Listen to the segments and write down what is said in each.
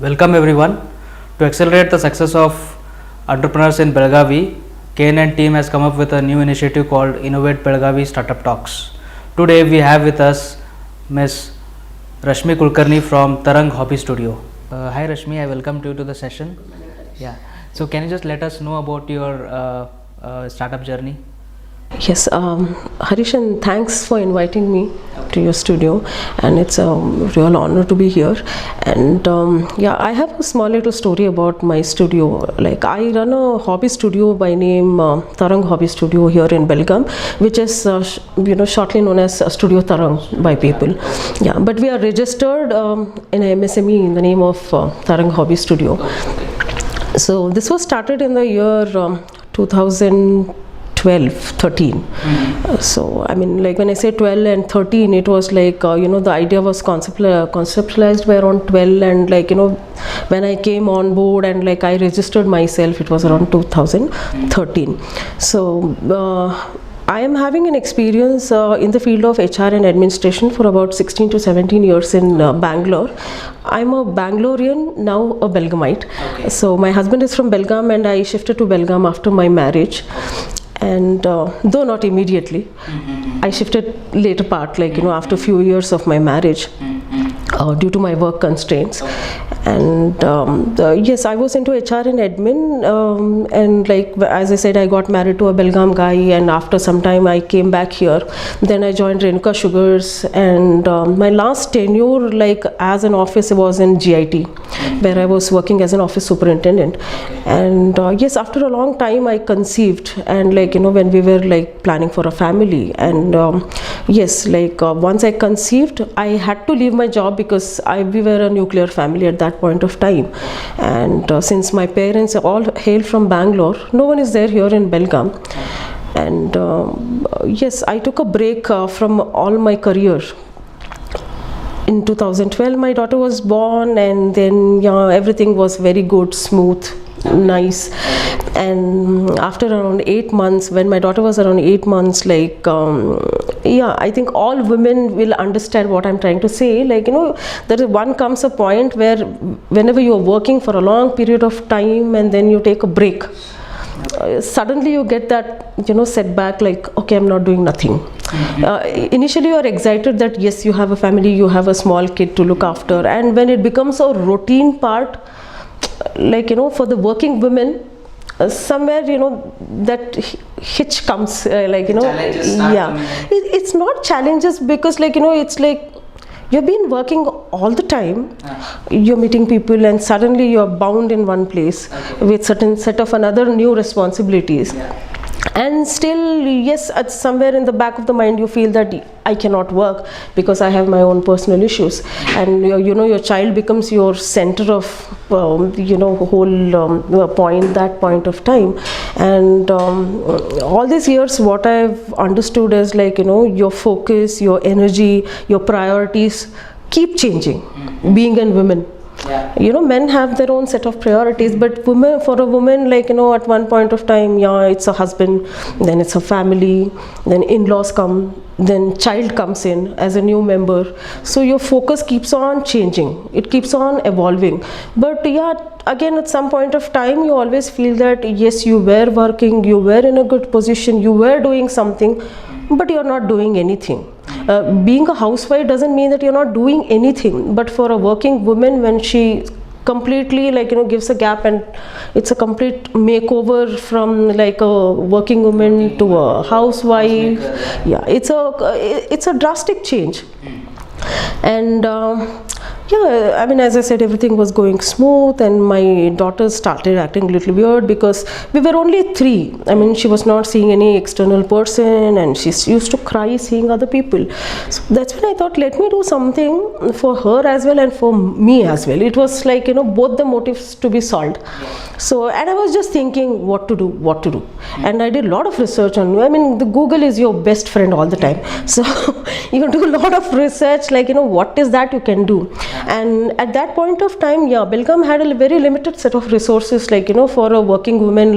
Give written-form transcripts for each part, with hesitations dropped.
Welcome everyone. To accelerate the success of entrepreneurs in Belagavi, KNN team has come up with a new initiative called Innovate Belagavi Startup Talks. Today we have with us Ms. Rashmi Kulkarni from Tarang Hobby Studio. Hi Rashmi, I welcome you to the session. Yeah. So can you just let us know about your startup journey? Yes, Harish, and thanks for inviting me to your studio, and it's a real honor to be here. And I have a small little story about my studio. Like, I run a hobby studio by name Tarang Hobby Studio here in Belgaum, which is shortly known as Studio Tarang by people. Yeah, but we are registered in MSME in the name of Tarang Hobby Studio. So this was started in the year 2012-13. So I mean, like when I say 12 and 13, it was like the idea was conceptualized by around 12, and when I came on board and like I registered myself, it was around 2013. So I am having an experience in the field of HR and administration for about 16 to 17 years in Bangalore. I'm a Bangalorean, now a Belgamite. Okay. So my husband is from Belgaum and I shifted to Belgaum after my marriage. And though not immediately, I shifted later part, after a few years of my marriage, due to my work constraints. And yes, I was into HR and admin, and like as I said, I got married to a Belgaum guy, and after some time I came back here. Then I joined Renuka Sugars, and my last tenure as an office was in GIT, where I was working as an office superintendent. And yes, after a long time I conceived, and when we were planning for a family, and yes, once I conceived, I had to leave my job because we were a nuclear family at that point of time. And since my parents all hail from Bangalore, no one is there here in Belgaum. And yes, I took a break from all my career. In 2012 my daughter was born, and then everything was very good, smooth, nice. And after around 8 months, when my daughter was around 8 months, I think all women will understand what I'm trying to say. There comes a point where whenever you are working for a long period of time and then you take a break, suddenly you get that setback, okay, I'm not doing nothing. Initially you are excited that yes, you have a family, you have a small kid to look after, and when it becomes a routine part, for the working women, somewhere that hitch comes, it's not challenges, because it's like you've been working all the time, you're meeting people, and suddenly you're bound in one place with certain set of another new responsibilities. And still, yes, at somewhere in the back of the mind you feel that I cannot work because I have my own personal issues, and your child becomes your center of whole that point of time. And all these years what I've understood is your focus, your energy, your priorities keep changing, being a woman. Men have their own set of priorities, but for a woman, at one point of time, it's a husband, then it's a family, then in-laws come, then child comes in as a new member. So your focus keeps on changing, it keeps on evolving. But again, at some point of time, you always feel that yes, you were working, you were in a good position, you were doing something, but you're not doing anything. Being a housewife doesn't mean that you're not doing anything, but for a working woman, when she completely gives a gap and it's a complete makeover from a working woman to a housewife, it's a drastic change. And I mean, as I said, everything was going smooth, and my daughter started acting a little weird because we were only 3. I mean, she was not seeing any external person, and she used to cry seeing other people. So that's when I thought, let me do something for her as well and for me as well. It was both the motives to be solved. So, and I was just thinking what to do. And I did a lot of research on, I mean, the Google is your best friend all the time. So you do a lot of research, what is that you can do. And at that point of time, Belgaum had a very limited set of resources, for a working woman,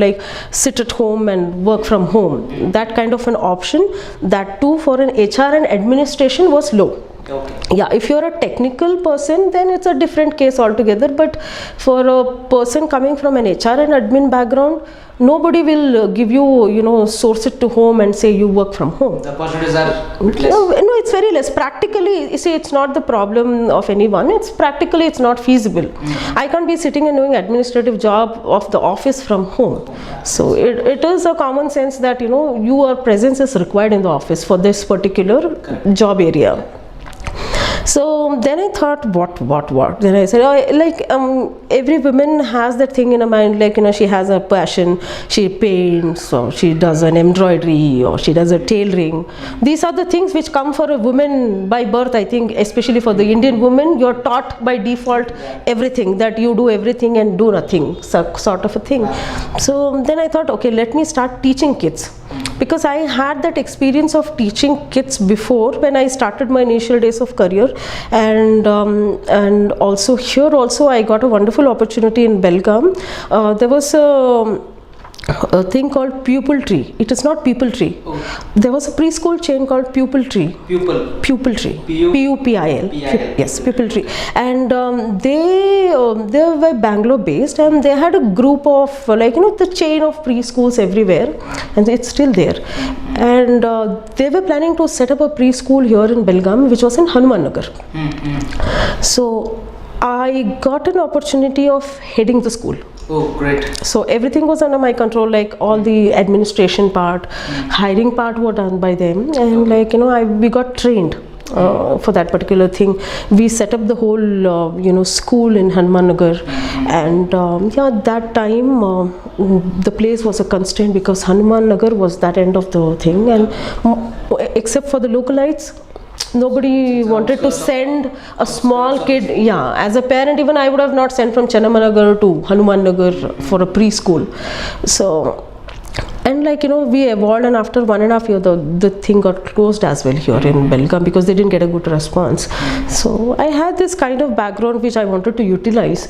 sit at home and work from home. That kind of an option, that too for an HR and administration, was low. Okay. Yeah, if you're a technical person, then it's a different case altogether. But for a person coming from an HR and admin background, nobody will give you, source it to home and say you work from home. The opportunities are bit less. No, it's very less. Practically, you see, it's not the problem of anyone. It's not feasible. I can't be sitting and doing administrative job of the office from home. So it is a common sense that your presence is required in the office for this particular job area. So then I thought, what? Then I said, every woman has that thing in her mind, she has a passion, she paints, or she does an embroidery, or she does a tailoring. These are the things which come for a woman by birth, I think, especially for the Indian woman. You're taught by default everything, that you do everything and do nothing, sort of a thing. So then I thought, okay, let me start teaching kids. Because I had that experience of teaching kids before when I started my initial days of career, and also here also I got a wonderful opportunity in Belgaum. There was a thing called Pupil Tree. It is not People Tree. Oh. There was a preschool chain called Pupil Tree. Pupil Tree. P-U-P-I-L. Yes, Pupil Tree. And they were Bangalore based, and they had a group of the chain of preschools everywhere, and it's still there. And they were planning to set up a preschool here in Belgaum, which was in Hanuman Nagar. So I got an opportunity of heading the school. Oh, great. So everything was under my control, like all the administration part, hiring part were done by them, and we got trained for that particular thing. We set up the whole school in Hanuman Nagar, and that time the place was a constraint because Hanuman Nagar was that end of the thing, and except for the localites, nobody wanted to send a small kid. Yeah, as a parent, even I would have not sent from Chennamanagar to Hanuman Nagar for a preschool. So, and we evolved, and after 1.5 years, the thing got closed as well here in Belgaum because they didn't get a good response. So I had this kind of background which I wanted to utilize.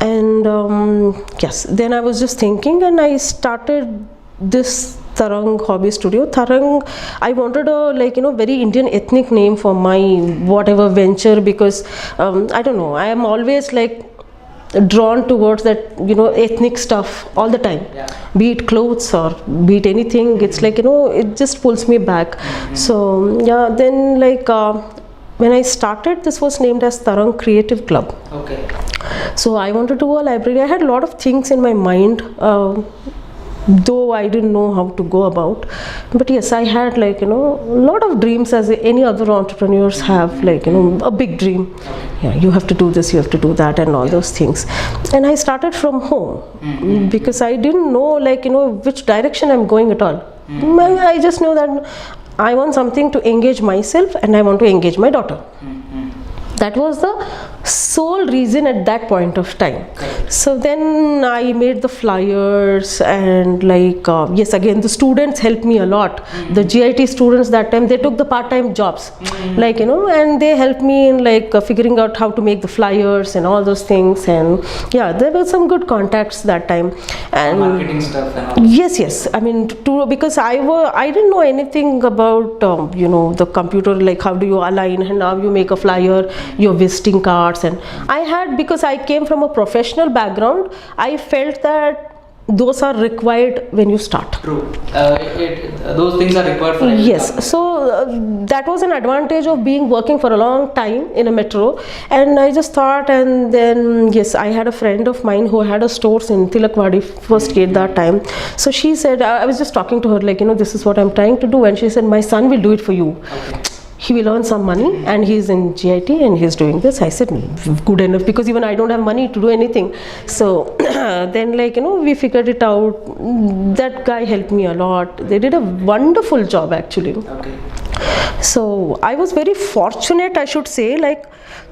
And yes, then I was just thinking, and I started this Tarang Hobby Studio. Tarang, I wanted a very Indian ethnic name for my whatever venture, because I don't know, I am always drawn towards that ethnic stuff all the time. Be it clothes or be it anything, it's it just pulls me back. So yeah, then when I started, this was named as Tarang Creative Club. Okay. So I wanted to go a library. I had a lot of things in my mind, though I didn't know how to go about. But yes, I had a lot of dreams, as any other entrepreneurs have, a big dream. Yeah, you have to do this, you have to do that, and all those things. And I started from home because I didn't know which direction I'm going at all. I just know that I want something to engage myself, and I want to engage my daughter. That was the sole reason at that point of time. So then I made the flyers, and yes, again the students helped me a lot. The GIT students that time, they took the part-time jobs, and they helped me in figuring out how to make the flyers and all those things. And yeah, there were some good contacts that time. And marketing stuff and all. Yes. I mean, because I didn't know anything about the computer, how do you align and how you make a flyer, your visiting cards. And I had, because I came from a professional background, I felt that those are required when you start. True. Those things are required for every Yes. company. So that was an advantage of working for a long time in a metro. And I just thought, and then yes, I had a friend of mine who had a stores in Tilakwadi, first gate that time. So she said, I was just talking to her this is what I'm trying to do, and she said, my son will do it for you. Okay. He will earn some money, and he's in GIT and he's doing this. I said, good enough, because even I don't have money to do anything. So then we figured it out. That guy helped me a lot. They did a wonderful job actually. Okay. So I was very fortunate, I should say,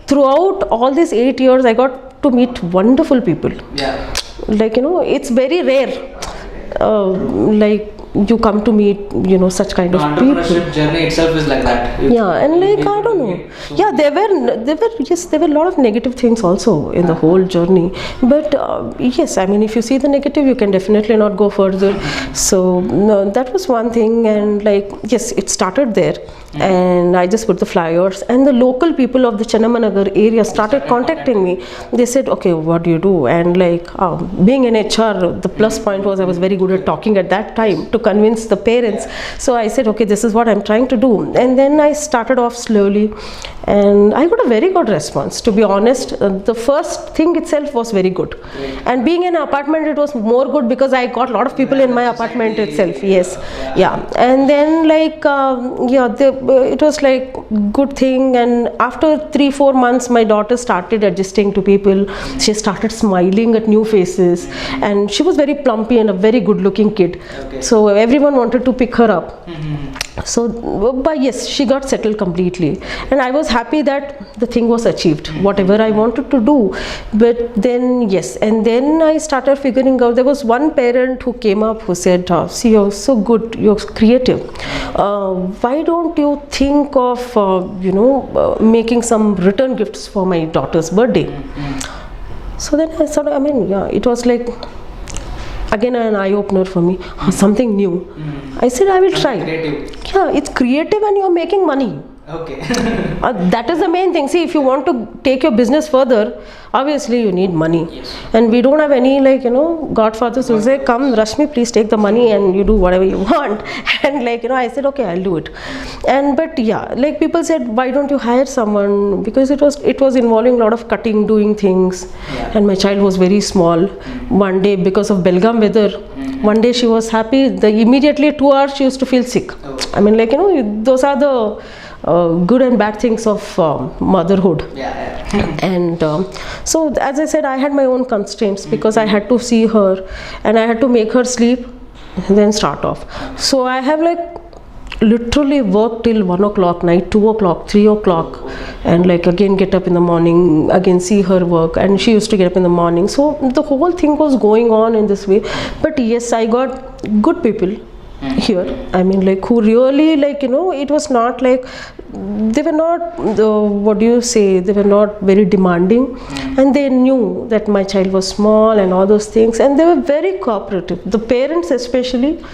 throughout all these 8 years I got to meet wonderful people. Yeah. It's very rare. You come to meet such kind of people. Entrepreneurship journey itself is like that. And I don't know. Yeah, there were a lot of negative things also in the whole journey. But yes, I mean, if you see the negative, you can definitely not go further. So no, that was one thing. And yes, it started there. and I just put the flyers, and the local people of the Chennamanagar area started contacting me. They said, okay, what do you do? And like being an HR, the plus point was I was very good at talking at that time to convince the parents. So I said, okay, this is what I'm trying to do. And then I started off slowly, and I got a very good response, to be honest. The first thing itself was very good, and being in an apartment, it was more good because I got a lot of people in my apartment itself. Yes, yeah. And then like it was like good thing, and after 3-4 months my daughter started adjusting to people. She started smiling at new faces, and she was very plumpy and a very good looking kid. So everyone wanted to pick her up. So but yes, she got settled completely, and I was happy that the thing was achieved, whatever I wanted to do. But then yes, and then I started figuring out, there was one parent who came up who said, see, you're so good, you're creative, why don't you think of making some return gifts for my daughter's birthday? So then I started, it was like again an eye-opener for me, something new. I said, I will try. Creative. Yeah, it's creative and you're making money. Okay. That is the main thing. See, if you want to take your business further, obviously you need money. Yes. And we don't have any godfathers who say, come Rashmi, please take the money and you do whatever you want. And I said, okay, I'll do it. And but yeah, like people said, why don't you hire someone? Because it was involving a lot of cutting, doing things. Yeah. And my child was very small. One day, because of Belgaum weather, one day she was happy. Immediately 2 hours she used to feel sick. Oh. Those are the good and bad things of motherhood. Yeah. And so as I said, I had my own constraints because I had to see her and I had to make her sleep and then start off. So I have literally worked till 1 o'clock night, 2 o'clock, 3 o'clock, and again get up in the morning, again see her work, and she used to get up in the morning. So the whole thing was going on in this way. But yes, I got good people here, who really it was not like they were not they were not very demanding, and they knew that my child was small and all those things, and they were very cooperative. The parents especially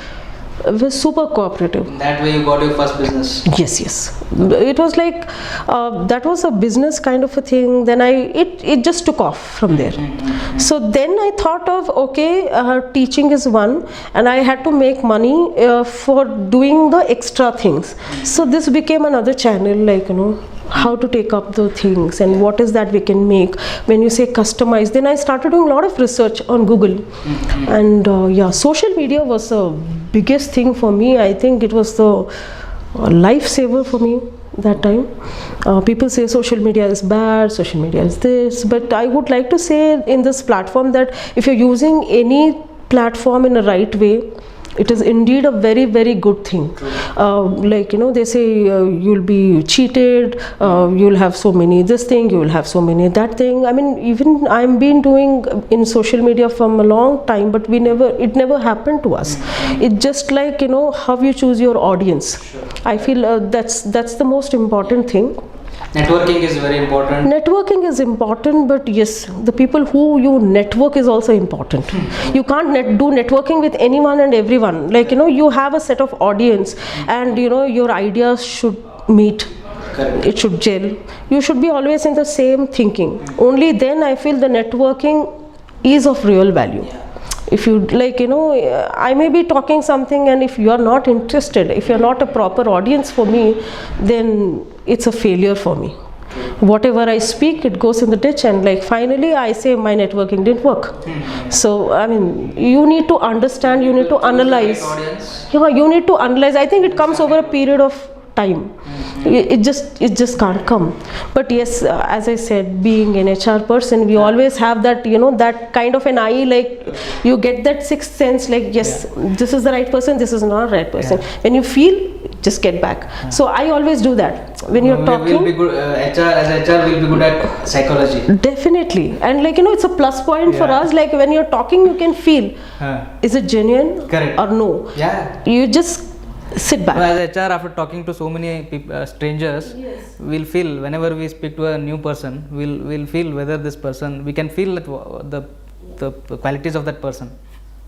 were super cooperative. That way you got your first business. Yes. It was that was a business kind of a thing. Then it just took off from there. So then I thought of, okay, teaching is one, and I had to make money for doing the extra things. So this became another channel, how to take up the things and what is that we can make. When you say customize, then I started doing a lot of research on Google. And social media was the biggest thing for me. I think it was the lifesaver for me that time. People say social media is bad, social media is this, but I would like to say in this platform that if you're using any platform in a right way, it is indeed a very, very good thing. They say you'll be cheated, you'll have so many this thing, you will have so many that thing. Even I've been doing in social media from a long time, but it never happened to us. It's just how you choose your audience. I feel that's the most important thing. Networking is very important. Networking is important, but yes, the people who you network is also important. You can't do networking with anyone and everyone. You have a set of audience, and your ideas should meet. Correct. It should gel. You should be always in the same thinking. Only then I feel the networking is of real value. Yeah. If you I may be talking something, and if you are not interested, if you're not a proper audience for me, then it's a failure for me. Whatever I speak, it goes in the ditch, and finally I say my networking didn't work. So you need to understand, you need to analyze. You need to analyze. I think it comes over a period of time. It just can't come. But yes, as I said, being an HR person, we always have that that kind of an eye, you get that sixth sense, yes, this is the right person, this is not the right person. When you feel, just get back. So I always do that when you're talking. We'll be good, HR will be good at psychology. Definitely. And it's a plus point for us. When you're talking, you can feel, is it genuine? Correct. Or no? Yeah. You just sit back. As HR, after talking to so many strangers, we'll feel, whenever we speak to a new person, we'll feel whether this person, we can feel that the qualities of that person.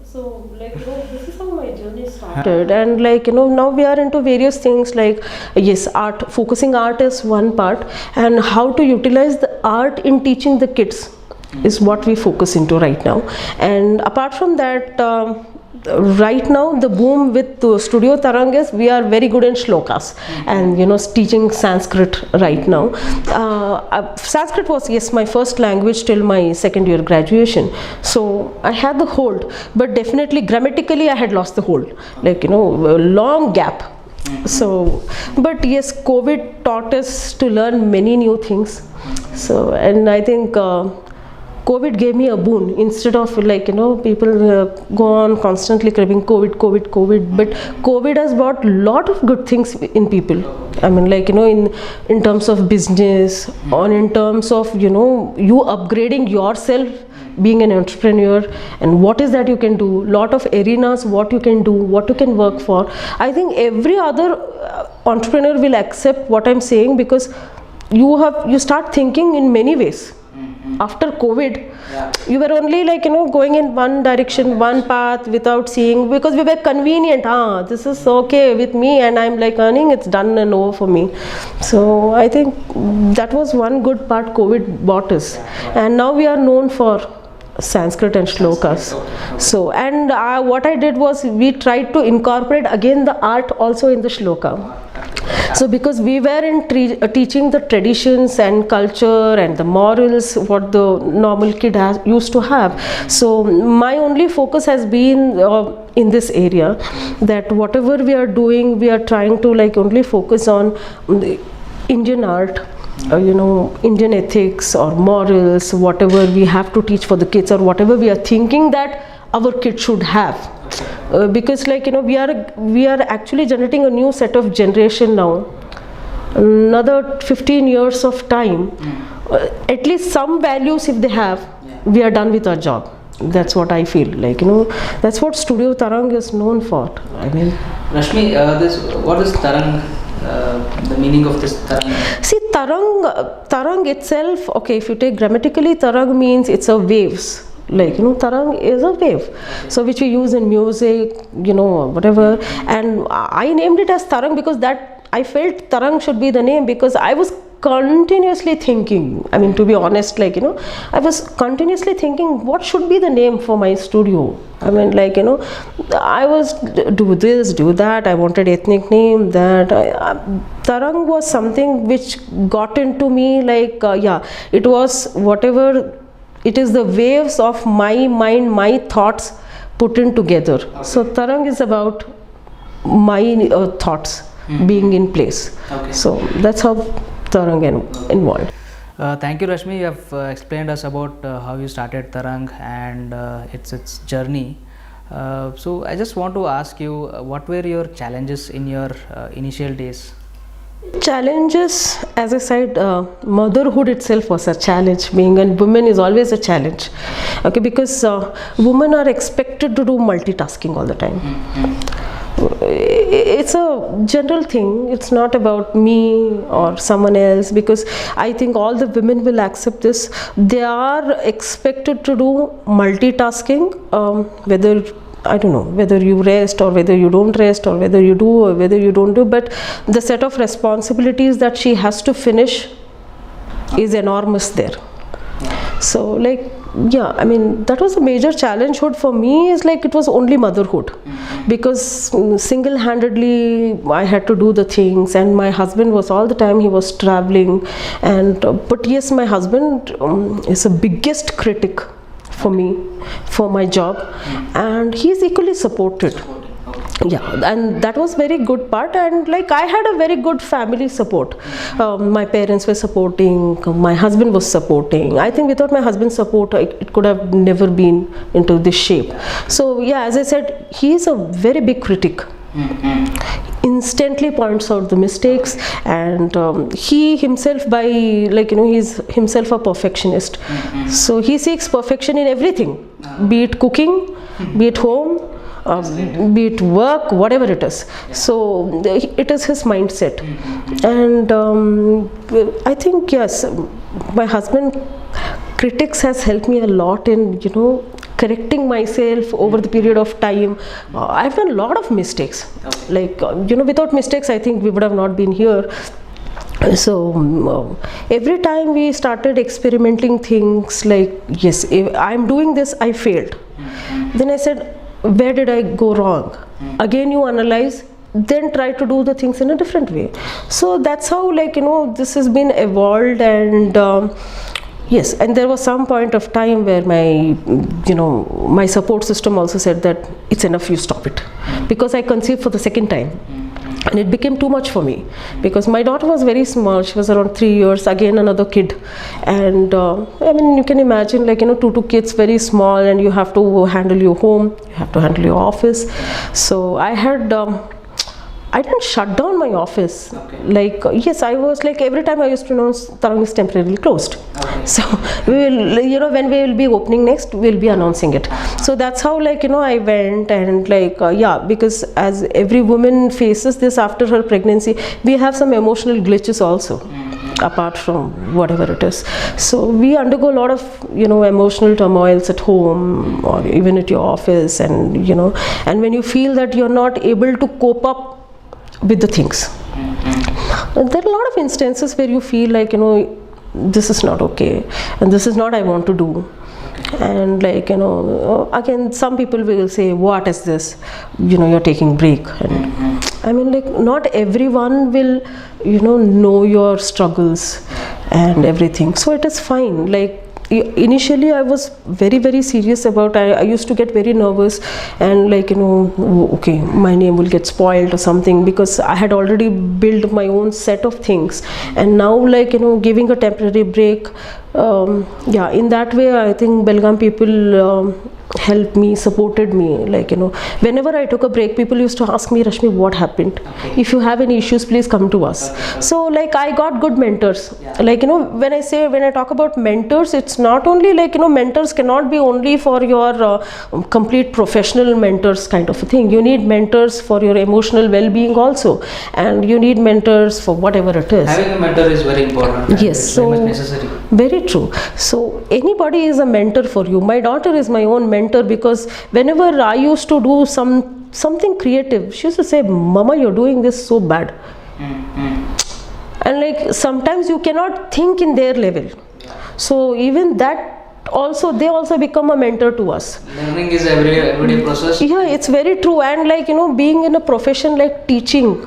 So this is how my journey started, and like now we are into various things like, yes, art, focusing art is one part, and how to utilize the art in teaching the kids is what we focus into right now. And apart from that, right now the boom with Studio Tarang is we are very good in shlokas, and teaching Sanskrit right now. Sanskrit was, yes, my first language till my second year graduation, so I had the hold, but definitely grammatically I had lost the hold, like a long gap. So, but yes, COVID taught us to learn many new things. So, and I think COVID gave me a boon. Instead of people go on constantly craving COVID, but COVID has brought a lot of good things in people. I mean, in terms of business, or in terms of you upgrading yourself, being an entrepreneur, and what is that you can do, lot of arenas, what you can do, what you can work for. I think every other entrepreneur will accept what I'm saying, because you start thinking in many ways. After COVID, you were only going in one direction, one path, without seeing, because we were convenient. This is okay with me, and I'm earning, it's done and over for me. So I think that was one good part COVID brought us, and now we are known for Sanskrit and shlokas. So, and what I did was, we tried to incorporate again the art also in the shloka. So because we were in teaching the traditions and culture and the morals what the normal kid used to have, so my only focus has been in this area, that whatever we are doing, we are trying to only focus on the Indian art, Indian ethics or morals, whatever we have to teach for the kids, or whatever we are thinking that our kids should have. Because we are actually generating a new set of generation now. Another 15 years of time, at least some values if they have, we are done with our job. That's what I feel that's what Studio Tarang is known for. I mean, Rashmi, what is Tarang? The meaning of this Tarang? See, Tarang itself, okay, if you take grammatically, Tarang means it's a waves. Tarang is a wave, so which we use in music, whatever. And I named it as Tarang because that I felt Tarang should be the name, because I was continuously thinking, I mean, to be honest, I was continuously thinking what should be the name for my studio. I mean, I was do this, do that, I wanted ethnic name, that Tarang was something which got into me, it was whatever. It is the waves of my mind, my thoughts put in together. Okay. So Tarang is about my thoughts being in place. Okay. So that's how Tarang involved. Thank you, Rashmi. You have explained us about how you started Tarang and its journey. So I just want to ask you, what were your challenges in your initial days? Challenges, as I said, motherhood itself was a challenge. Being a woman is always a challenge, okay, because women are expected to do multitasking all the time. It's a general thing, it's not about me or someone else, because I think all the women will accept this. They are expected to do multitasking, whether I don't know, whether you rest or whether you don't rest, or whether you do or whether you don't do, but the set of responsibilities that she has to finish is enormous there. So I mean, that was a major challenge for me, is it was only motherhood, because single-handedly I had to do the things, and my husband was all the time, he was traveling, and but yes, my husband is the biggest critic for me, for my job, and he is equally supported. Yeah, and that was very good part, and I had a very good family support. My parents were supporting, my husband was supporting. I think without my husband's support, it could have never been into this shape. So yeah, as I said, he is a very big critic. Instantly points out the mistakes, and he himself, he's himself a perfectionist. So he seeks perfection in everything, be it cooking, be it home, be it work, whatever it is. So it is his mindset. And I think, yes, my husband critics has helped me a lot in correcting myself over the period of time. I've done a lot of mistakes. Like, without mistakes, I think we would have not been here. So every time we started experimenting things like, yes, if I'm doing this, I failed. Then I said, where did I go wrong? Again you analyze, then try to do the things in a different way. So that's how, like, this has been evolved. And yes, and there was some point of time where my support system also said that it's enough, you stop it, because I conceived for the second time. And it became too much for me, because my daughter was very small. She was around 3 years, again another kid. And I mean, you can imagine, like, two kids, very small, and you have to handle your home, you have to handle your office. So I didn't shut down my office. Like, yes, I was like, every time I used to announce Tarang is temporarily closed. So we will, when we will be opening next, we'll be announcing it. So that's how, like, I went. And like, because as every woman faces this after her pregnancy, we have some emotional glitches also, apart from whatever it is. So we undergo a lot of, emotional turmoils at home or even at your office. And, and when you feel that you're not able to cope up with the things, there are a lot of instances where you feel like, this is not okay, and this is not I want to do. And like, again, some people will say, what is this, you're taking break. And I mean, like, not everyone will, know your struggles and everything. So it is fine. Like, initially I was very, very serious about, I used to get very nervous, and like, okay, my name will get spoiled or something, because I had already built my own set of things. And now, like, giving a temporary break, in that way, I think Belgaum people helped me, supported me. Like, whenever I took a break, people used to ask me, Rashmi, what happened? If you have any issues, please come to us. So like, I got good mentors. Like, when I talk about mentors, it's not only like, mentors cannot be only for your complete professional mentors kind of a thing. You need mentors for your emotional well-being also, and you need mentors for whatever it is. Having a mentor is very important. Yes, so very much necessary. Very true. So anybody is a mentor for you. My daughter is my own mentor, because whenever I used to do something creative, she used to say, Mama, you're doing this so bad. And like, sometimes you cannot think in their level. So even that also, they also become a mentor to us. Learning is everyday process. Yeah, it's very true. And like, being in a profession like teaching,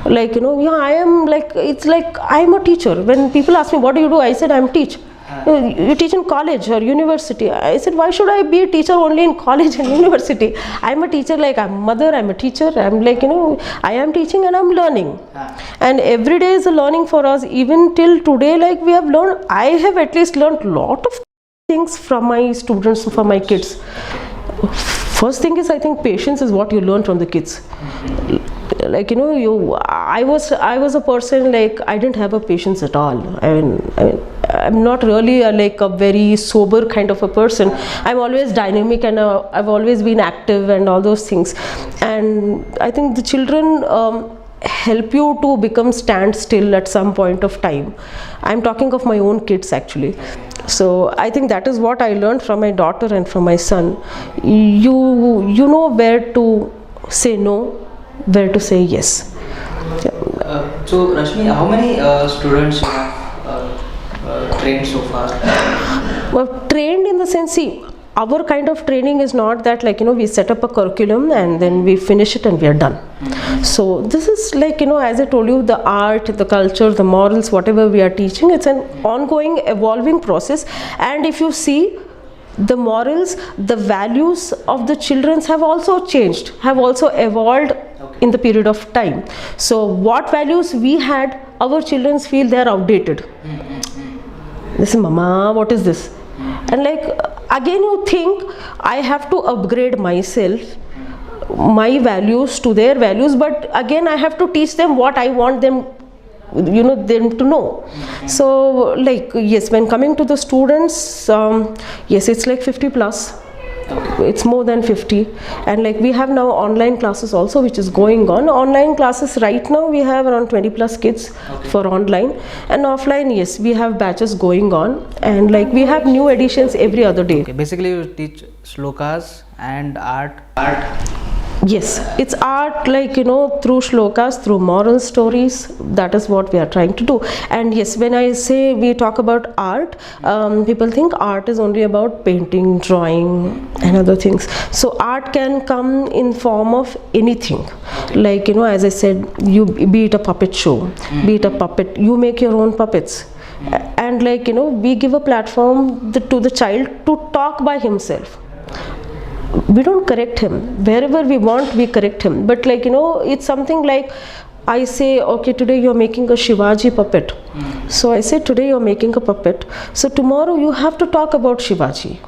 like, I am like, it's like I'm a teacher. When people ask me, what do you do? I said, I'm teach. You teach in college or university. I said, why should I be a teacher only in college and university? I'm a teacher, like, I'm a mother, I'm a teacher. I'm like, I am teaching and I'm learning. And every day is a learning for us. Even till today, like, we have learned, I have at least learned a lot of things from my students, from my kids. First thing is, I think patience is what you learn from the kids. Like, I was a person, like, I didn't have a patience at all. I mean, I'm not really like a very sober kind of a person. I'm always dynamic, and I've always been active and all those things. And I think the children help you to become stand still at some point of time. I'm talking of my own kids, actually. So I think that is what I learned from my daughter and from my son. You know where to say no, where to say yes. So Rashmi, how many students you have trained so far? Well, trained in the sense, see, our kind of training is not that, like, we set up a curriculum and then we finish it and we are done. So this is like, as I told you, the art, the culture, the morals, whatever we are teaching, it's an ongoing, evolving process. And if you see, the morals, the values of the children have also changed, have also evolved in the period of time. So what values we had, our children feel they are outdated. This is, Mama, what is this? And like, again you think, I have to upgrade myself, my values to their values, but again I have to teach them what I want them, them to know. So like, yes, when coming to the students, yes, it's like 50 plus. It's more than 50. And like we have now online classes also, which is going on. Online classes right now we have around 20 plus kids for online, and offline, yes, we have batches going on, and like we have new editions every other day. Okay, basically you teach shlokas and art. Yes, it's art, like through shlokas, through moral stories. That is what we are trying to do. And yes, when I say we talk about art, people think art is only about painting, drawing and other things. So art can come in form of anything, like as I said, you be it a puppet show, be it a puppet, you make your own puppets. And like we give a platform to the child to talk by himself. We don't correct him. Wherever we want, we correct him. But like it's something like I say, okay, today you're making a Shivaji puppet. So I say, today you're making a puppet, so tomorrow you have to talk about Shivaji.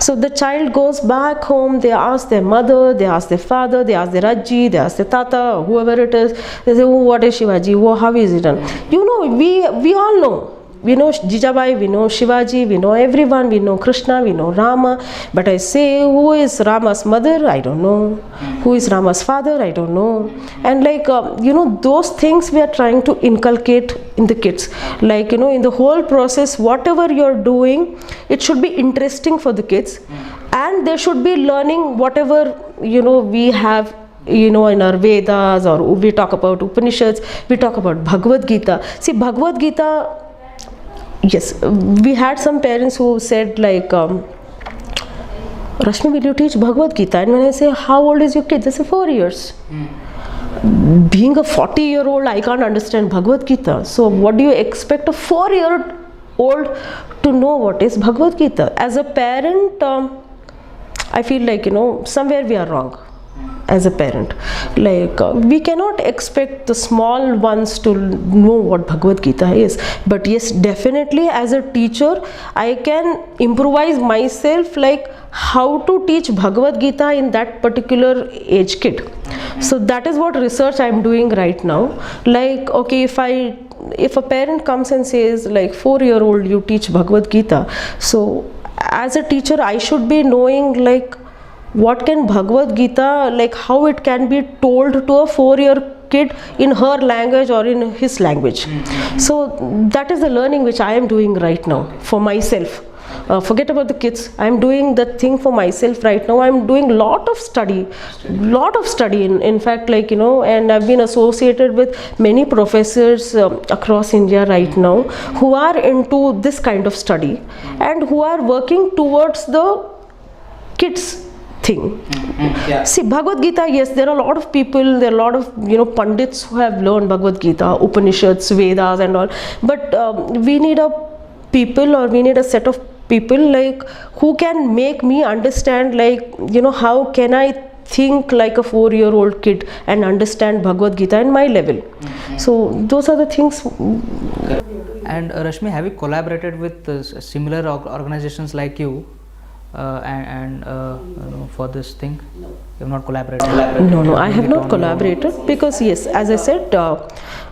So the child goes back home, they ask their mother, they ask their father, they ask their Ajji, they ask their Tata, whoever it is. They say, oh, what is Shivaji? Oh, how is it done? We all know. We know Jijabai, we know Shivaji, we know everyone, we know Krishna, we know Rama. But I say, who is Rama's mother? I don't know. Who is Rama's father? I don't know. And like, those things we are trying to inculcate in the kids. Like, in the whole process, whatever you're doing, it should be interesting for the kids. And they should be learning whatever, we have in our Vedas, or we talk about Upanishads, we talk about Bhagavad Gita. See, Bhagavad Gita, yes, we had some parents who said like, Rashmi, will you teach Bhagavad Gita? And when I say, how old is your kid? They say 4 years. Being a 40-year-old, I can't understand Bhagavad Gita. So what do you expect a 4-year-old to know what is Bhagavad Gita? As a parent, I feel like, somewhere we are wrong. As a parent, like we cannot expect the small ones to know what Bhagavad Gita is. But yes, definitely as a teacher, I can improvise myself like how to teach Bhagavad Gita in that particular age kid. So that is what research I am doing right now. Like, okay, if a parent comes and says like 4-year-old, you teach Bhagavad Gita, so as a teacher I should be knowing like what can Bhagavad Gita, like how it can be told to a 4-year kid in her language or in his language. So that is the learning which I am doing right now for myself. Forget about the kids. I am doing that thing for myself right now. I am doing lot of study. In fact, like and I've been associated with many professors across India right now who are into this kind of study and who are working towards the kids thing. Yeah. See, Bhagavad Gita, yes, there are a lot of people, there are a lot of pundits who have learned Bhagavad Gita, Upanishads, Vedas and all, but we need a set of people like who can make me understand like how can I think like a 4-year-old kid and understand Bhagavad Gita in my level. So those are the things. And Rashmi, have you collaborated with similar organizations like you? For this thing, you have not collaborated? No, I have not collaborated because yes, as I said,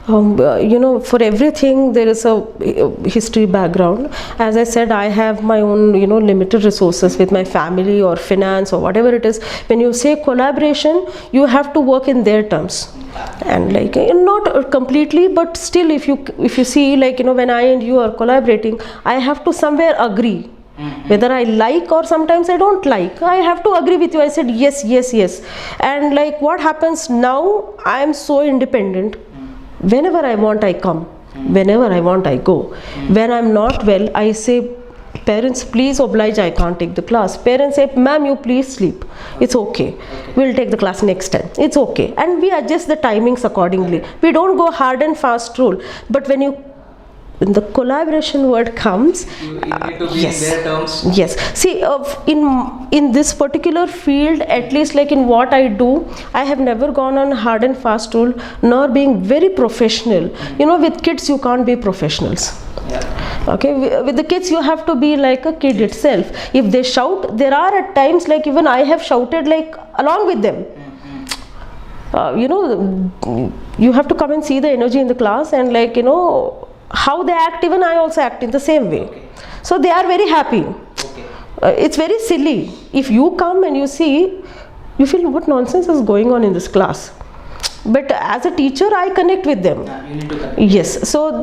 for everything there is a history background. As I said, I have my own limited resources with my family or finance or whatever it is. When you say collaboration, you have to work in their terms. And like not completely, but still if you see like when I and you are collaborating, I have to somewhere agree. Whether I like or sometimes I don't like, I have to agree with you. I said yes. And like what happens now, I am so independent. Whenever I want, I come. Whenever I want, I go. When I'm not well, I say, parents, please oblige, I can't take the class. Parents say, ma'am, you please sleep. It's okay. We'll take the class next time. It's okay. And we adjust the timings accordingly. We don't go hard and fast rule. But when the collaboration word comes, you need to be yes, in their terms. Yes. See, in this particular field, at least like in what I do, I have never gone on hard and fast rule, nor being very professional. With kids, you can't be professionals. Yeah. Okay, with the kids, you have to be like a kid itself. If they shout, there are at times like even I have shouted like along with them. You have to come and see the energy in the class and like how they act, even I also act in the same way. Okay. So they are very happy. Okay. It's very silly. If you come and you see, you feel what nonsense is going on in this class. But as a teacher, I connect with them. You need to connect. Yes. So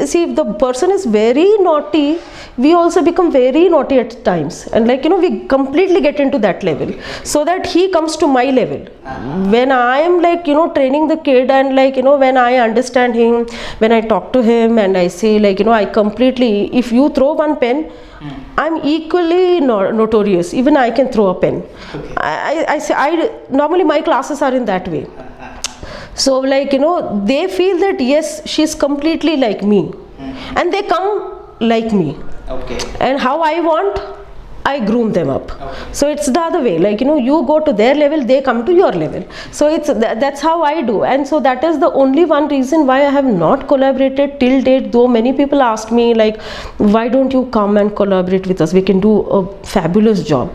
see, if the person is very naughty, we also become very naughty at times, and like we completely get into that level, so that he comes to my level. When I am like training the kid, and like when I understand him, when I talk to him, and I say like I completely. If you throw one pen, I'm equally notorious. Even I can throw a pen. Okay. I say normally my classes are in that way. So like they feel that yes, she's completely like me, and they come like me. Okay. And how I want, I groom them up. Okay. So it's the other way. Like you go to their level, they come to your level. So it's that's how I do. And so that is the only one reason why I have not collaborated till date. Though many people asked me like, why don't you come and collaborate with us? We can do a fabulous job.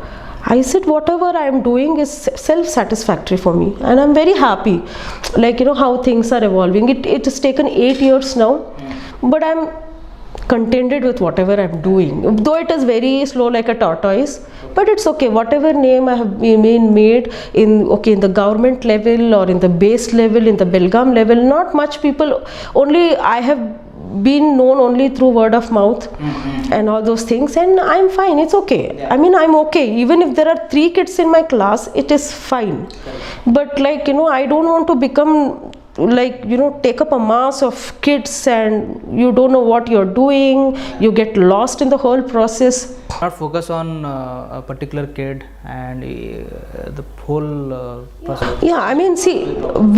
I said whatever I am doing is self-satisfactory for me, and I'm very happy. Like how things are evolving. It has taken 8 years now, but I'm contented with whatever I'm doing. Though it is very slow like a tortoise, but it's okay. Whatever name I have been made in the government level or in the base level, in the Belgaum level, not much people. Only I have been known only through word of mouth and all those things, and I'm fine. It's okay. Yeah. I mean, I'm okay. Even if there are 3 kids in my class, it is fine. But like I don't want to become like take up a mass of kids, and you don't know what you're doing. You get lost in the whole process. Not focus on a particular kid and the whole process. Yeah, I mean, see,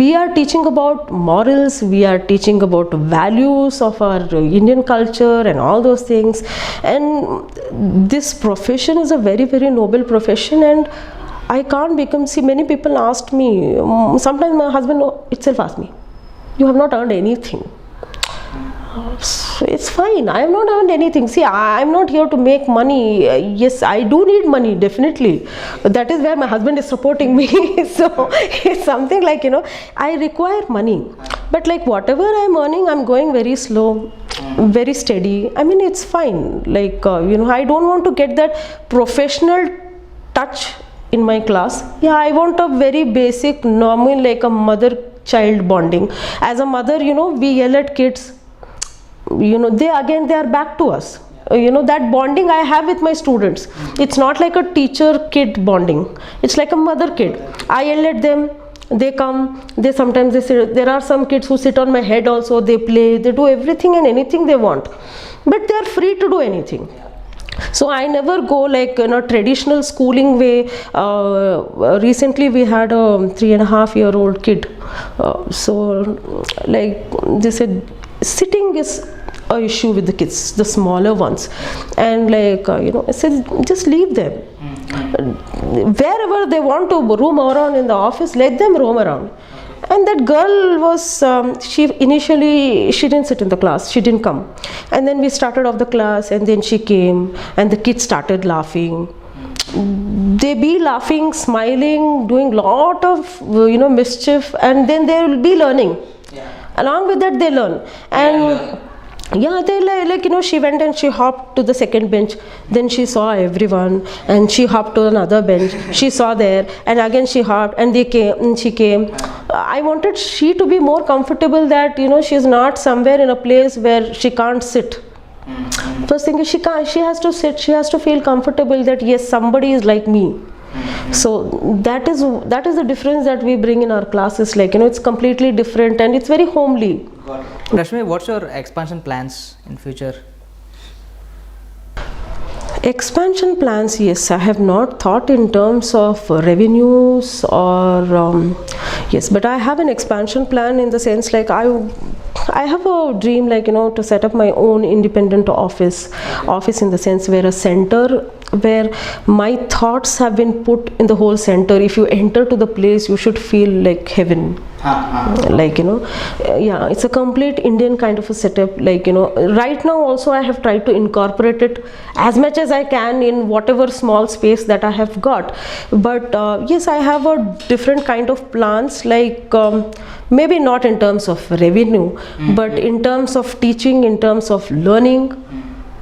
we are teaching about morals, we are teaching about values of our Indian culture and all those things. And this profession is a very, very noble profession, and I can't become. See, many people asked me, sometimes my husband itself asked me, you have not earned anything. So it's fine. I have not earned anything. See, I'm not here to make money. Yes, I do need money, definitely. That is where my husband is supporting me. So it's something like, I require money. But like whatever I'm earning, I'm going very slow, very steady. I mean, it's fine. Like, I don't want to get that professional touch in my class. Yeah, I want a very basic, normal, like a mother-child bonding. As a mother, we yell at kids. They are back to us. That bonding I have with my students. It's not like a teacher-kid bonding. It's like a mother-kid. I yell at them. They come. Sometimes they sit. There are some kids who sit on my head also. They play. They do everything and anything they want. But they are free to do anything. So I never go like in a traditional schooling way. Recently we had a 3.5-year-old kid. So like they said, sitting is a issue with the kids, the smaller ones, and like I said, just leave them. Wherever they want to roam around in the office, let them roam around. And that girl was, she didn't sit in the class, she didn't come. And then we started off the class, and then she came, and the kids started laughing. They be laughing, smiling, doing lot of mischief, and then they will be learning. Yeah. Along with that, they learn. And yeah, they like she went and she hopped to the second bench. Then she saw everyone, and she hopped to another bench. She saw there, and again she hopped, and they came. And she came. I wanted she to be more comfortable, that she's not somewhere in a place where she can't sit. First thing is she has to sit. She has to feel comfortable that yes, somebody is like me. So that is the difference that we bring in our classes. Like it's completely different, and it's very homely. Rashmi, what's your expansion plans in future? Expansion plans, yes, I have not thought in terms of revenues or yes, but I have an expansion plan in the sense like I have a dream like to set up my own independent office in the sense where a center where my thoughts have been put in the whole center. If you enter to the place, you should feel like heaven. Like yeah, it's a complete Indian kind of a setup. Like right now also I have tried to incorporate it as much as I can in whatever small space that I have got. But yes, I have a different kind of plans, like maybe not in terms of revenue, but in terms of teaching, in terms of learning.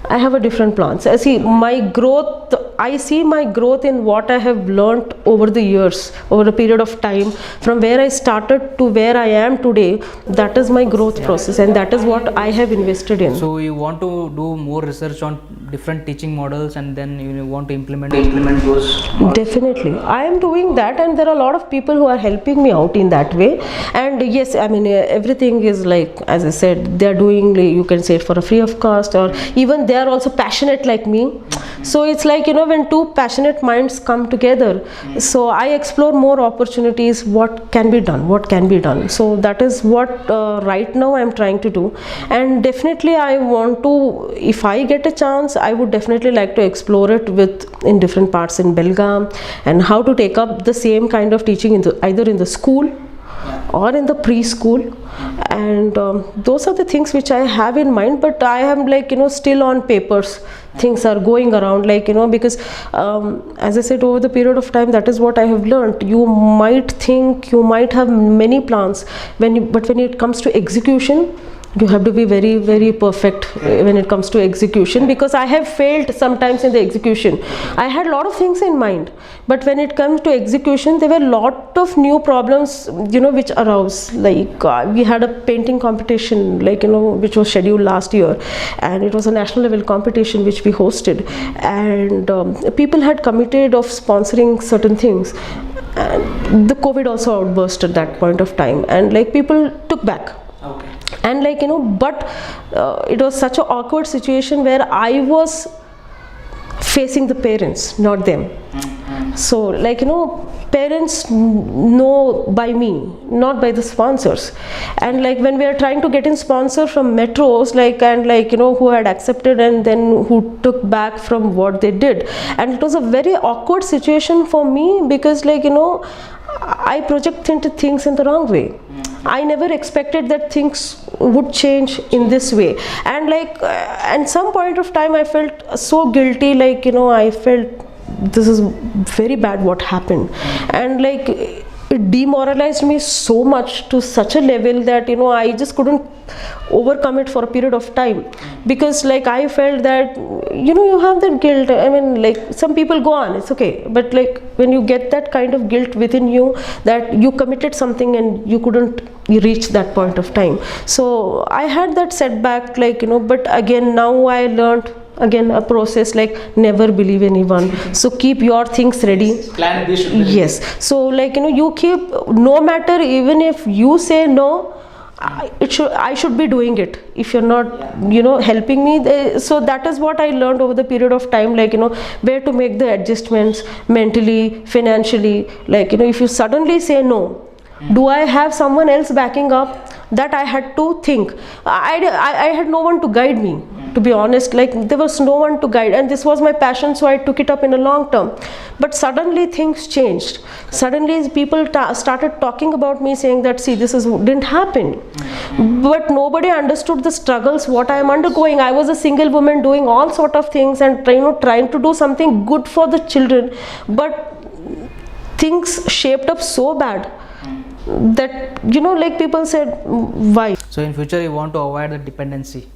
I have a different plans. See, my growth I see my growth in what I have learnt over the years, over a period of time, from where I started to where I am today. That is my growth process, and that is what I have invested in. So you want to do more research on different teaching models, and then you want to implement those models. Definitely, I am doing that, and there are a lot of people who are helping me out in that way. And yes, I mean, everything is like, as I said, they are doing, you can say it for a free of cost, or even they are also passionate like me. So it's like, when two passionate minds come together, so I explore more opportunities, what can be done. So that is what right now I am trying to do. And definitely I want to, if I get a chance, I would definitely like to explore it in different parts in Belgaum, and how to take up the same kind of teaching either in the school or in the preschool. And those are the things which I have in mind, but I am like, still on papers. Things are going around, like, because as I said, over the period of time, that is what I have learned. You might think, you might have many plans, but when it comes to execution, you have to be very, very perfect when it comes to execution, because I have failed sometimes in the execution. I had a lot of things in mind, but when it comes to execution, there were a lot of new problems, which arose. Like we had a painting competition, like, which was scheduled last year, and it was a national level competition which we hosted, and people had committed of sponsoring certain things, and the COVID also outburst at that point of time, and like people took back. Okay. And like, but it was such an awkward situation where I was facing the parents, not them. So like, parents know by me, not by the sponsors. And like when we are trying to get in sponsor from metros, like, and like, who had accepted and then who took back from what they did. And it was a very awkward situation for me, because like, I projected things in the wrong way. I never expected that things would change in this way. And like, at some point of time, I felt so guilty, like, I felt this is very bad what happened. And like, it demoralized me so much, to such a level that, I just couldn't overcome it for a period of time, because like I felt that, you have that guilt. I mean, like, some people go on, it's okay, but like when you get that kind of guilt within you, that you committed something and you couldn't reach that point of time. So I had that setback, like, but again, now I learned again a process, like, never believe anyone. So keep your things ready. Plan B should be ready. Yes. So like, you keep, no matter, even if you say no, I should be doing it. If you're not, helping me, so that is what I learned over the period of time, like, where to make the adjustments mentally, financially. Like, if you suddenly say no, do I have someone else backing up? That I had to think. I had no one to guide me, to be honest. Like, there was no one to guide, and this was my passion, so I took it up in a long term. But suddenly things changed. Suddenly people started talking about me, saying that, see, didn't happen. But nobody understood the struggles what I am undergoing. I was a single woman doing all sort of things, and trying to do something good for the children, but things shaped up so bad that, like people said, why? So in future you want to avoid the dependency.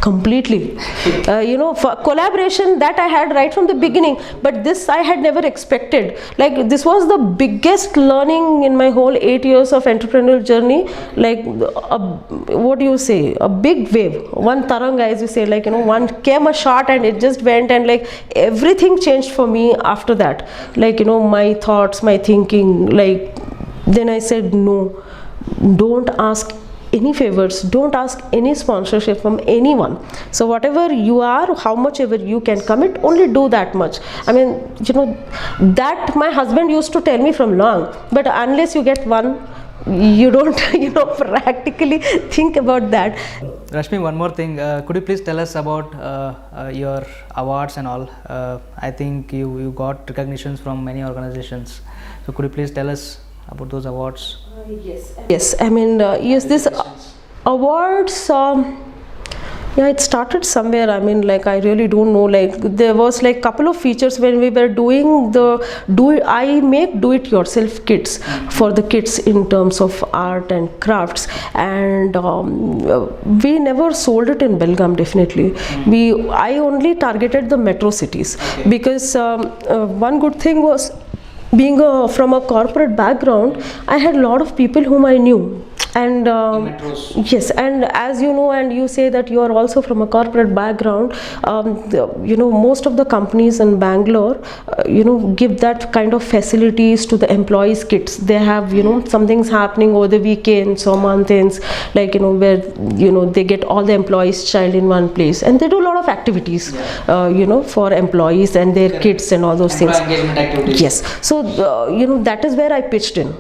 Completely. For collaboration, that I had right from the beginning, but this I had never expected. Like, this was the biggest learning in my whole 8 years of entrepreneurial journey. Like, what do you say, a big wave, one taranga, as you say, like, one came a shot and it just went, and like everything changed for me after that. Like, my thoughts, my thinking, like, then I said, no, don't ask any favors, don't ask any sponsorship from anyone. So whatever you are, how much ever you can commit, only do that much. I mean, that my husband used to tell me from long, but unless you get one, you don't, practically think about that. Rashmi, one more thing, could you please tell us about your awards and all? I think you got recognitions from many organizations. So could you please tell us about those awards? Yes, I mean, yes, this awards, Yeah, it started somewhere. I mean, like I really don't know. Like there was like couple of features when we were doing the I make do-it-yourself kits for the kids in terms of art and crafts, and we never sold it in Belgaum. Definitely, I only targeted the metro cities because one good thing was being from a corporate background. I had a lot of people whom I knew. And yes, and as you know, and you say that you are also from a corporate background, most of the companies in Bangalore give that kind of facilities to the employees kids. They have something's happening over the weekends or month ends, like where they get all the employees child in one place, and they do a lot of activities for employees and their kids and all those things. Engagement activities. Yes, so that is where I pitched in.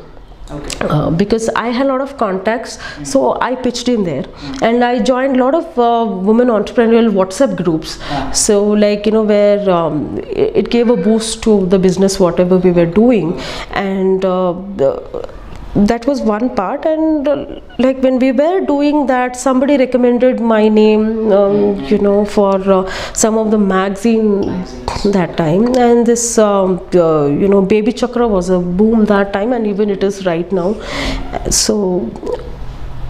Okay. Because I had a lot of contacts, so I pitched in there, and I joined a lot of women entrepreneurial WhatsApp groups. So like where it gave a boost to the business whatever we were doing, and that was one part. And like when we were doing that, somebody recommended my name for some of the magazine that time, and this Baby Chakra was a boom that time, and even it is right now. So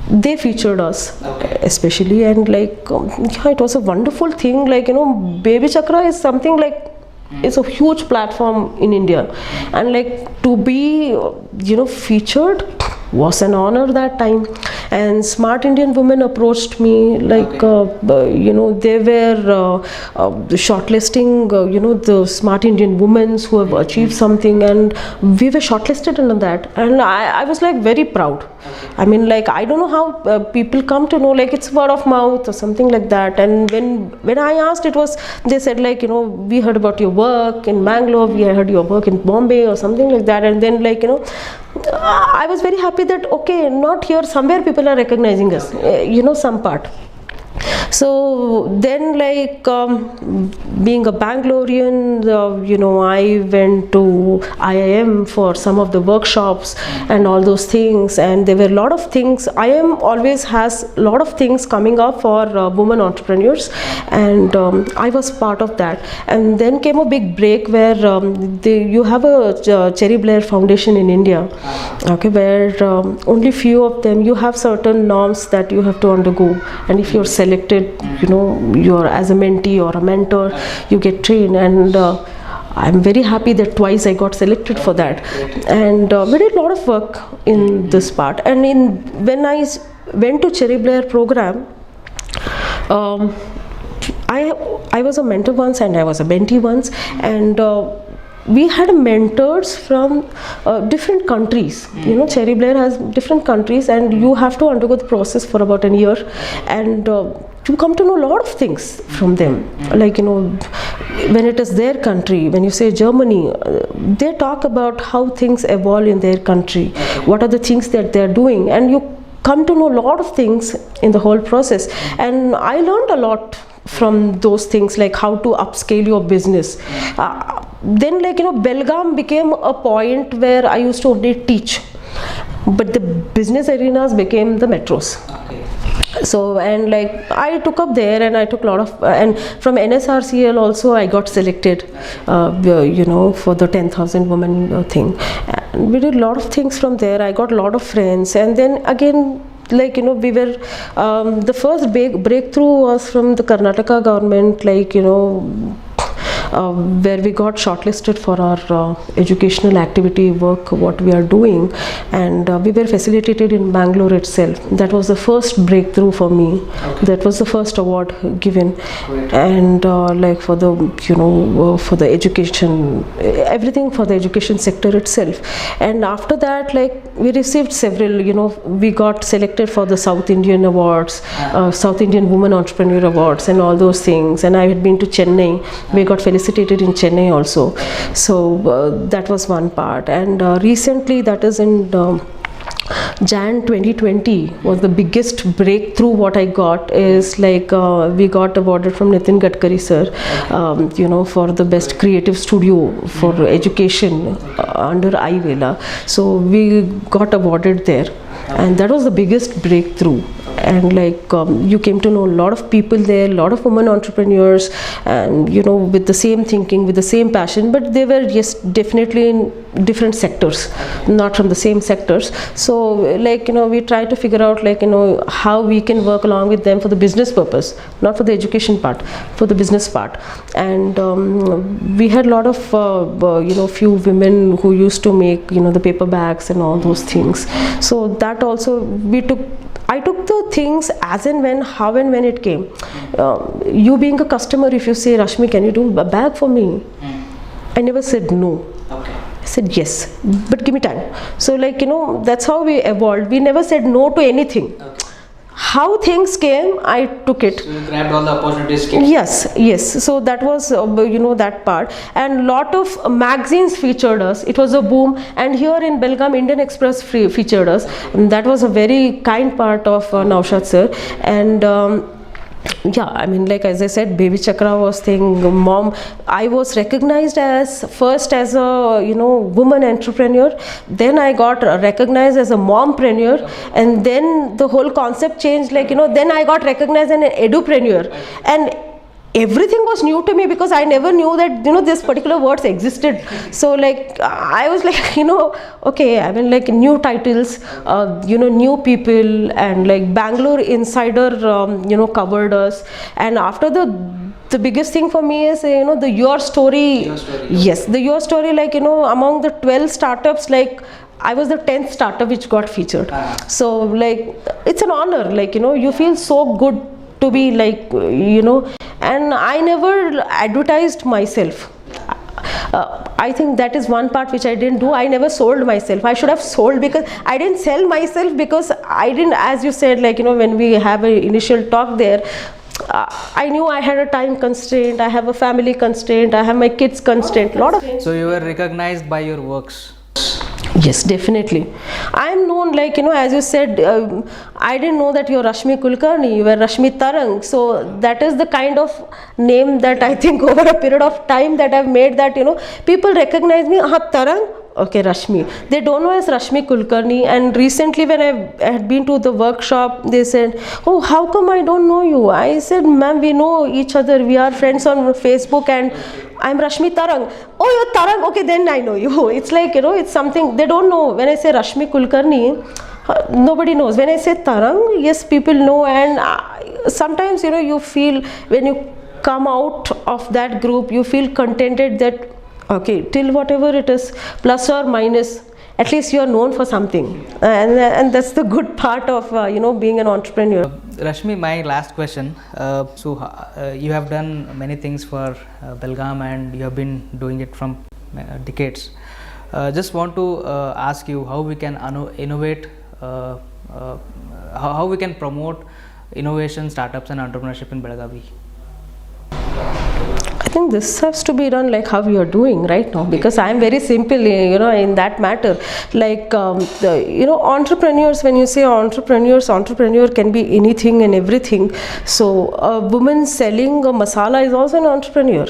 they featured us, especially, and like it was a wonderful thing. Like Baby Chakra is something like, it's a huge platform in India, and like to be featured was an honor that time. And Smart Indian Women approached me, like they were shortlisting the Smart Indian women who have achieved something, and we were shortlisted under that, and I was like very proud. I mean, like I don't know how people come to know, like it's word of mouth or something like that. And when I asked, they said like we heard about your work in Bangalore, we heard your work in Bombay or something like that. And then like I was very happy that okay, not here, somewhere people are recognizing us, some part. So then like being a Bangalorean, I went to IIM for some of the workshops and all those things, and there were a lot of things. IIM always has a lot of things coming up for women entrepreneurs, and I was part of that. And then came a big break where you have a Cherry Blair Foundation in India, okay, where only few of them, you have certain norms that you have to undergo, and if you're selected, you're as a mentee or a mentor, you get trained. And I'm very happy that twice I got selected for that, and we did a lot of work in this part. And when I went to Cherry Blair program, I was a mentor once and I was a mentee once, and we had mentors from different countries. Cherry Blair has different countries, and you have to undergo the process for about a year, and you come to know a lot of things from them. Like when it is their country, when you say Germany, they talk about how things evolve in their country, what are the things that they are doing, and you come to know a lot of things in the whole process. And I learned a lot from those things, like how to upscale your business. Then like Belgaum became a point where I used to only teach, but the business arenas became the metros. So, and like I took up there, and I took a lot of and from NSRCL also I got selected for the 10,000 women thing, and we did a lot of things from there. I got a lot of friends, and then again, like we were the first big breakthrough was from the Karnataka government, like where we got shortlisted for our educational activity work, what we are doing, and we were facilitated in Bangalore itself. That was the first breakthrough for me. That was the first award given. And like for the for the education, everything for the education sector itself. And after that, like we received several, we got selected for the South Indian Awards, South Indian Women Entrepreneur Awards, and all those things. And I had been to Chennai, we got felicitated in Chennai also. So that was one part. And recently, that is in Jan 2020 was the biggest breakthrough. What I got is like we got awarded from Nitin Gadkari sir, for the best creative studio for education under iVela. So we got awarded there, and that was the biggest breakthrough. and like you came to know a lot of people there, a lot of women entrepreneurs, and you know, with the same thinking, with the same passion, but they were just definitely in different sectors, not from the same sectors. So like, you know, we try to figure out like, you know, how we can work along with them for the business purpose, not for the education part, for the business part. And we had a lot of you know, few women who used to make, you know, the paper bags and all those things. So that also I took the things as and when, how and when it came. You being a customer, if you say, Rashmi, can you do a bag for me? I never said no. Okay. I said yes, but give me time. So like, you know, that's how we evolved. We never said no to anything. Okay. How things came, I took it. So you grabbed all the opportunities. Yes. So that was you know, that part. And lot of magazines featured us. It was a boom. And here in Belgaum, Indian Express featured us. And that was a very kind part of Naushad sir. And yeah, I mean, like as I said, Baby Chakra was thing, mom. I was recognized as first as a, you know, woman entrepreneur. Then I got recognized as a mompreneur, and then the whole concept changed. Like, you know, then I got recognized as an edupreneur, and everything was new to me because I never knew that, you know, this particular words existed. So like, I was like, you know, okay, I mean, like new titles, you know, new people, and like Bangalore Insider, you know, covered us. And after the biggest thing for me is, you know, the Your Story. Yes, the Your Story, like, you know, among the 12 startups, like I was the 10th startup which got featured. So like, it's an honor, like, you know, you feel so good to be like, you know. And I never advertised myself. I think that is one part which I didn't do. I never sold myself. I should have sold, because I didn't sell myself, because I didn't, as you said, like, you know, when we have an initial talk there, I knew I had a time constraint, I have a family constraint, I have my kids constraint, lot of. So you were recognized by your works. Yes, definitely. I am known, like, you know, as you said, I didn't know that you're Rashmi Kulkarni, you were Rashmi Tarang. So that is the kind of name that I think over a period of time that I've made, that, you know, people recognize me, Tarang, okay, Rashmi. They don't know as Rashmi Kulkarni. And recently when I had been to the workshop, they said, oh, how come I don't know you? I said, ma'am, we know each other. We are friends on Facebook, and I'm Rashmi Tarang. Oh, you're Tarang? Okay, then I know you. It's like, you know, it's something they don't know. When I say Rashmi Kulkarni, nobody knows. When I say Tarang, yes, people know. And sometimes, you know, you feel when you come out of that group, you feel contented that, okay, till whatever it is, plus or minus, at least you are known for something. And that's the good part of, you know, being an entrepreneur. Rashmi, my last question. You have done many things for Belgaum, and you have been doing it from decades. Just want to ask you how we can innovate, how we can promote innovation, startups and entrepreneurship in Belagavi. I think this has to be done like how you are doing right now, because I am very simple, you know, in that matter. Like, you know, entrepreneurs, when you say entrepreneur can be anything and everything. So a woman selling a masala is also an entrepreneur,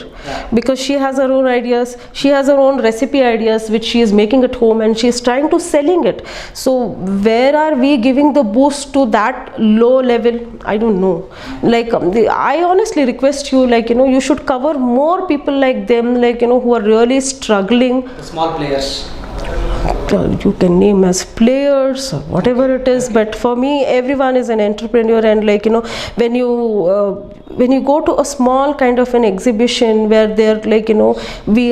because she has her own ideas, she has her own recipe ideas which she is making at home, and she is trying to selling it. So where are we giving the boost to that low level? I don't know. Like, I honestly request you, like, you know, you should cover more people like them, like, you know, who are really struggling. The small players. You can name as players or whatever it is, but for me, everyone is an entrepreneur. And like, you know, when you go to a small kind of an exhibition where they're like, you know,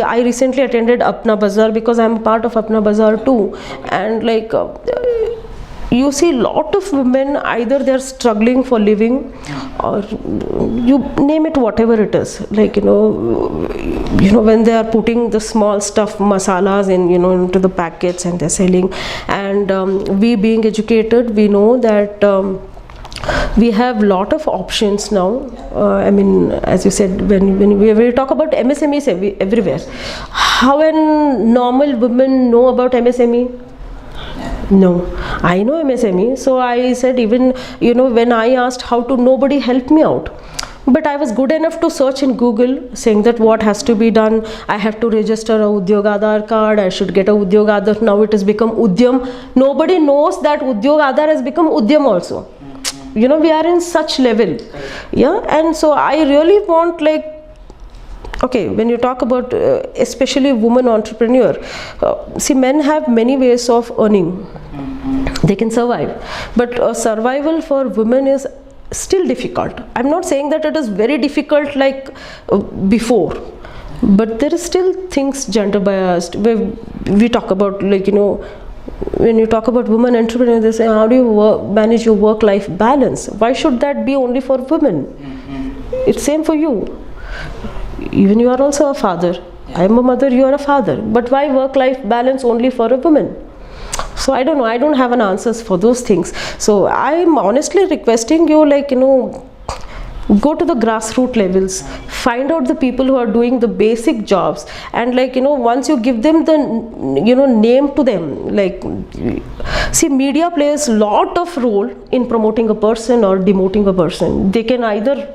I recently attended Apna Bazaar, because I'm a part of Apna Bazaar too, and like, you see a lot of women, either they're struggling for living, or you name it, whatever it is, like, you know, when they are putting the small stuff masalas in, you know, into the packets and they're selling. And we being educated, we know that we have lot of options now. I mean, as you said, when we talk about MSMEs everywhere, how an normal woman know about MSME? No, I know MSME. So I said, even, you know, when I asked how to, nobody helped me out. But I was good enough to search in Google, saying that what has to be done. I have to register a Udyog Aadhar card, I should get a Udyog Aadhar. Now it has become Udyam. Nobody knows that Udyog Aadhar has become Udyam also. you know, we are in such level. Yeah, and so I really want, like, okay, when you talk about especially women entrepreneur, see, men have many ways of earning. They can survive, but survival for women is still difficult. I'm not saying that it is very difficult like before, but there is still things gender biased. We talk about, like, you know, when you talk about women entrepreneurs, they say, how do you manage your work-life balance? Why should that be only for women? It's same for you. Even you are also a father. I am a mother, you are a father. But why work-life balance only for a woman? So I don't know. I don't have an answers for those things. So I'm honestly requesting you, like, you know, go to the grassroots levels, find out the people who are doing the basic jobs, and, like, you know, once you give them the, you know, name to them, like, see, media plays a lot of role in promoting a person or demoting a person. They can either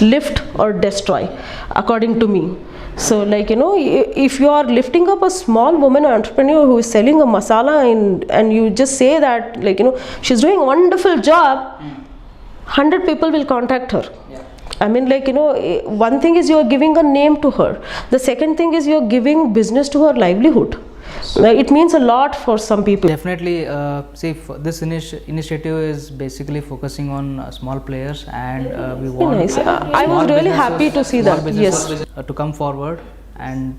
lift or destroy, according to me. So, like, you know, if you are lifting up a small woman entrepreneur who is selling a masala and you just say that, like, you know, she's doing a wonderful job, 100 people will contact her. I mean, like, you know, one thing is you are giving a name to her. The second thing is you are giving business to her livelihood. It means a lot for some people. Definitely, see, this initiative is basically focusing on small players, and we want Nice. I was small really businesses- happy to see small that. businesses, Yes. to come forward and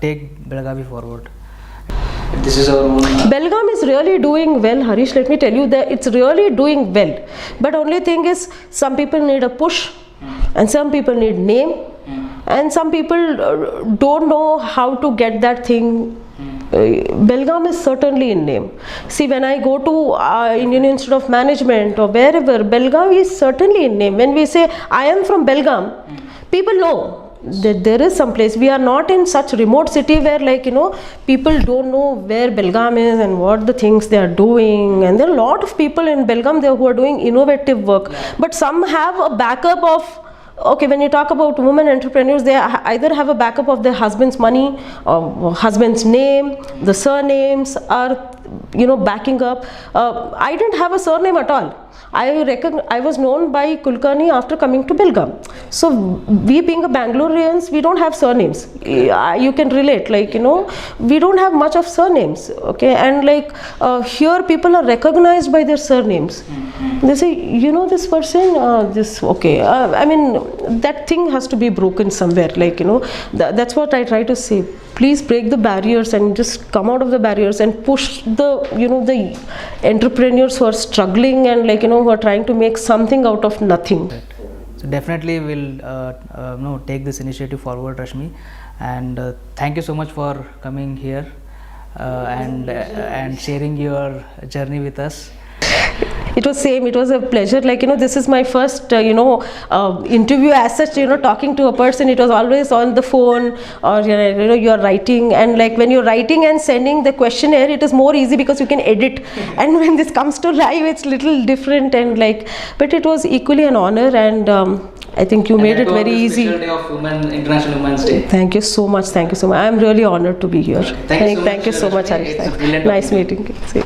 take Belagavi forward. This is our own. Belgaum is really doing well, Harish. Let me tell you that it's really doing well. But only thing is, some people need a push, and some people need name, and some people don't know how to get that thing. Belgaum is certainly in name. See, when I go to Indian Institute of Management or wherever, Belgaum is certainly in name. When we say I am from Belgaum, people know that there is some place. We are not in such remote city where, like, you know, people don't know where Belgaum is and what the things they are doing. And there are a lot of people in Belgaum there who are doing innovative work. But some have a backup of, okay, when you talk about women entrepreneurs, they either have a backup of their husband's money or husband's name. The surnames are, you know, backing up. I didn't have a surname at all. I was known by Kulkarni after coming to Belgaum. So we being a Bangaloreans, we don't have surnames. You can relate, like, you know, we don't have much of surnames. Okay, and like here people are recognized by their surnames. They say, you know, this person, this, okay. I mean, that thing has to be broken somewhere, like, you know, that's what I try to say. Please break the barriers and just come out of the barriers and push the, you know, the entrepreneurs who are struggling and, like, you know, who are trying to make something out of nothing. So definitely we'll take this initiative forward, Rashmi, and thank you so much for coming here and sharing your journey with us. It was same. It was a pleasure. Like, you know, this is my first, interview as such, you know, talking to a person. It was always on the phone or, you know, you're writing. And like when you're writing and sending the questionnaire, it is more easy because you can edit. And when this comes to live, it's little different and like, but it was equally an honor and I think you made it very easy. Special day of International Women's Day. Thank you so much. Thank you so much. I'm really honored to be here. Thank you so much, Harish. It's a brilliant Nice opportunity. meeting you. See.